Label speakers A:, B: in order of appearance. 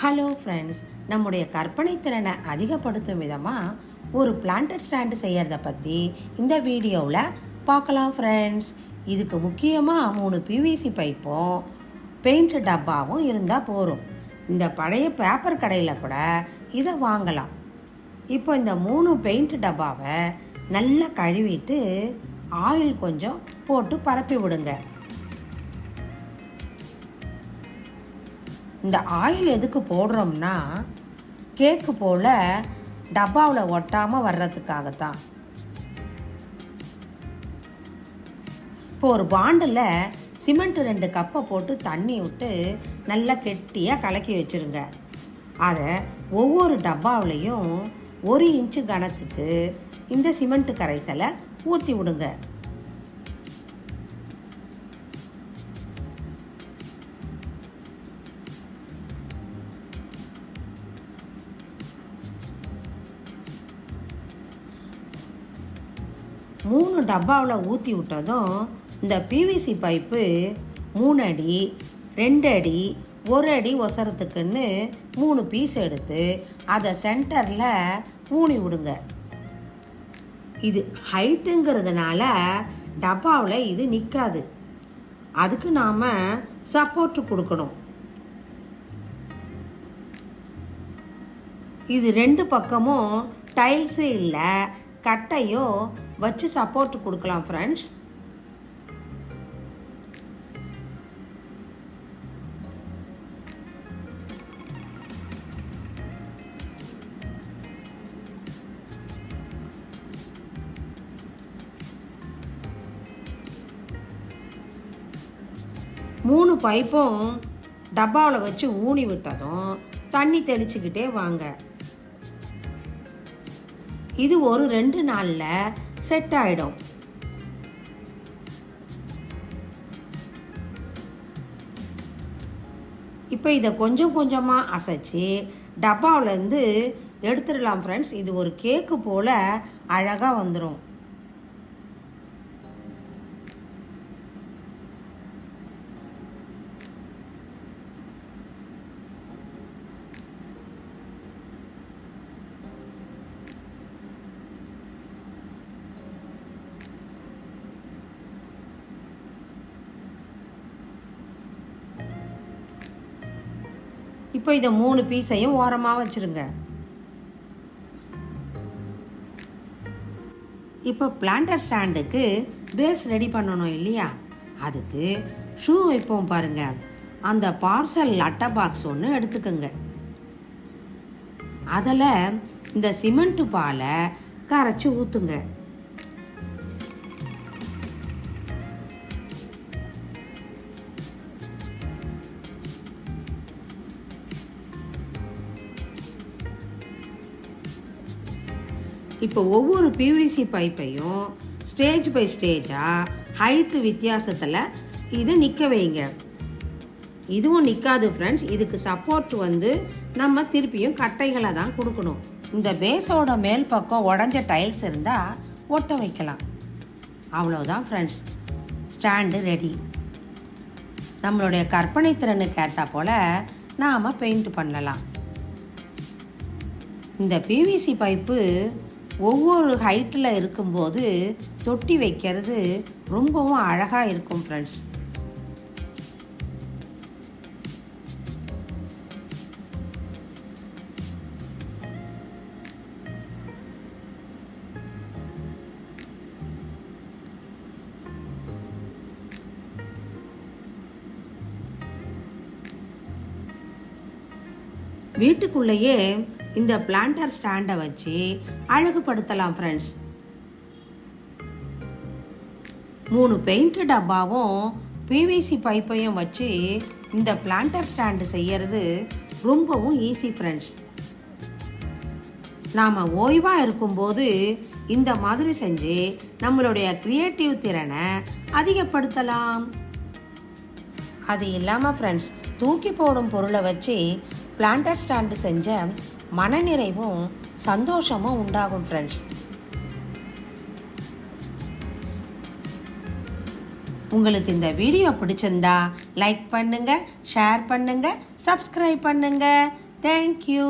A: Hello friends, நம்முடைய கற்பனை திறனை அதிகப்படுத்தும் விதமாக ஒரு பிளான்டட் ஸ்டாண்டு செய்கிறத பற்றி இந்த வீடியோவில் பார்க்கலாம் ஃப்ரெண்ட்ஸ். இதுக்கு முக்கியமாக 3 பிவிசி பைப்பும் பெயிண்ட் டப்பாவும் இருந்தால் போதும். இந்த பழைய பேப்பர் கடையில் கூட இதை வாங்கலாம். இப்போ இந்த 3 பெயிண்ட் டப்பாவை நல்லா கழுவிட்டு ஆயில் கொஞ்சம் போட்டு பரப்பி விடுங்க. இந்த ஆயில் எதுக்கு போடுறோம்னா, கேக்கு போல் டப்பாவில் ஒட்டாமல் வர்றதுக்காகத்தான். இப்போ ஒரு பாண்டில் சிமெண்ட் 2 கப்பை போட்டு தண்ணி விட்டு நல்லா கெட்டியாக கலக்கி வச்சுருங்க. அதை ஒவ்வொரு டப்பாவிலையும் 1 இன்ச்சு கனத்துக்கு இந்த சிமெண்ட் கரைசலை ஊற்றி விடுங்க. மூணு டப்பாவில் ஊற்றி விட்டதும் இந்த பிவிசி பைப்பு 3 அடி 2 அடி 1 அடி ஒசரத்துக்குன்னு 3 பீஸ் எடுத்து அதை சென்டரில் ஊனி விடுங்க. இது ஹைட்டுங்கிறதுனால டப்பாவில் இது நிற்காது. அதுக்கு நாம் சப்போர்ட்டு கொடுக்கணும். இது 2 பக்கமும் டைல்ஸு இல்லை கட்டையோ வச்சு சப்போர்ட் கொடுக்கலாம் ஃப்ரெண்ட்ஸ். மூணு பைப்பும் டப்பாவில் வச்சு ஊனி விட்டதும் தண்ணி தெளிச்சுக்கிட்டே வாங்க. இது ஒரு 2 நாளில் செட் ஆகிடும். இப்போ இதை கொஞ்சம் கொஞ்சமாக அசைச்சு டப்பாவிலேருந்து எடுத்துடலாம் ஃப்ரெண்ட்ஸ். இது ஒரு கேக்கு போல் அழகாக வந்துடும். இப்போ இதை 3 பீஸையும் ஓரமாக வச்சுருங்க. இப்போ பிளான்டர் ஸ்டாண்டுக்கு பேஸ் ரெடி பண்ணணும் இல்லையா? அதுக்கு ஷூ வைப்போம் பாருங்கள். அந்த பார்சல் அட்டை பாக்ஸ் ஒன்று எடுத்துக்கோங்க. அதில் இந்த சிமெண்ட்டு பாலை கரைச்சி ஊற்றுங்க. இப்போ ஒவ்வொரு பிவிசி பைப்பையும் ஸ்டேஜ் பை ஸ்டேஜாக ஹைட்டு வித்தியாசத்தில் இதை நிற்க வைங்க. இதுவும் நிற்காது ஃப்ரெண்ட்ஸ். இதுக்கு சப்போர்ட் நம்ம திருப்பியும் கட்டைகளை தான் கொடுக்கணும். இந்த பேஸோட மேல் பக்கம் உடஞ்ச டைல்ஸ் இருந்தால் ஒட்ட வைக்கலாம். அவ்வளோதான் ஃப்ரெண்ட்ஸ், ஸ்டாண்டு ரெடி. நம்மளுடைய கற்பனை திறனுக்கு ஏற்றா போல் நாம் பெயிண்ட் பண்ணலாம். இந்த பிவிசி பைப்பு ஒவ்வொரு ஹைட்டில் இருக்கும்போது தொட்டி வைக்கிறது ரொம்பவும் அழகாக இருக்கும் ஃப்ரெண்ட்ஸ். வீட்டுக்குள்ளேயே இந்த பிளான்டர் ஸ்டாண்டை வச்சு அழகுபடுத்தலாம் ஃப்ரெண்ட்ஸ். 3 பெயிண்ட் டப்பாவும் பிவிசி பைப்பையும் வச்சு இந்த பிளான்டர் ஸ்டாண்டு செய்யறது ரொம்பவும் ஈஸி ஃப்ரெண்ட்ஸ். நாம் ஓய்வாக இருக்கும்போது இந்த மாதிரி செஞ்சு நம்மளுடைய கிரியேட்டிவ் திறனை அதிகப்படுத்தலாம். அது இல்லாமல் ஃப்ரெண்ட்ஸ், தூக்கி போடும் பொருளை வச்சு பிளான்டர் ஸ்டாண்டு செஞ்ச மனநிறைவும் சந்தோஷமும் உண்டாகும் ஃப்ரெண்ட்ஸ். உங்களுக்கு இந்த வீடியோ பிடிச்சிருந்தா லைக் பண்ணுங்கள், ஷேர் பண்ணுங்கள், சப்ஸ்கிரைப் பண்ணுங்கள். தேங்க்யூ.